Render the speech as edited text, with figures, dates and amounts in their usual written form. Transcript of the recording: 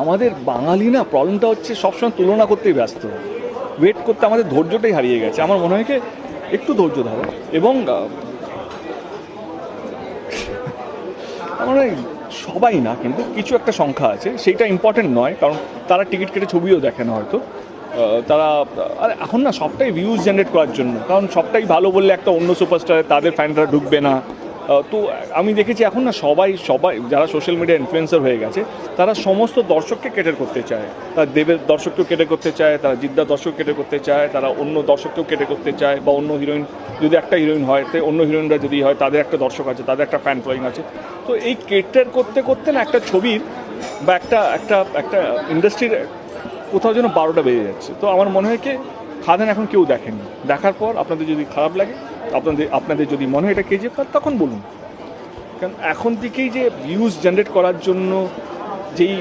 আমাদের বাঙালি না প্রবলেমটা হচ্ছে সবসময় তুলনা করতেই ব্যস্ত, ওয়েট করতে আমাদের ধৈর্যটাই হারিয়ে গেছে। আমার মনে হয় কি একটু ধৈর্য ধরো, এবং আমার সবাই না, কিন্তু কিছু একটা সংখ্যা আছে, সেইটা ইম্পর্টেন্ট নয়, কারণ তারা টিকিট কেটে ছবিও দেখে না হয়তো। তারা আর এখন না সবটাই ভিউজ জেনারেট করার জন্য, কারণ সবটাই ভালো বললে একটা অন্য সুপারস্টার তাদের ফ্যানরা ঢুকবে না। তো আমি দেখেছি এখন না সবাই যারা সোশ্যাল মিডিয়া ইনফ্লুয়েন্সার হয়ে গেছে, তারা সমস্ত দর্শককে কেটার করতে চায়। তারা দেবের দর্শককেও কেটে করতে চায়, তারা জিদ্দার দর্শক কেটে করতে চায়, তারা অন্য দর্শককেও কেটে করতে চায়, বা অন্য হিরোইন যদি একটা হিরোইন হয়, তো অন্য হিরোইনরা যদি হয় তাদের একটা দর্শক আছে, তাদের একটা ফ্যান ফলোয়িং আছে। তো এই কেটার করতে করতে না একটা ছবির বা একটা একটা একটা ইন্ডাস্ট্রির কোথাও যেন 12টা বেজে যাচ্ছে। তো আমার মনে হয় কি খাদান এখন কেউ দেখেনি, দেখার পর আপনাদের যদি খারাপ লাগে, আপনাদের যদি মনে হয় এটা কেজিএফ, তখন বলুন। কারণ এখন থেকেই যে ভিউজ জেনারেট করার জন্য যেই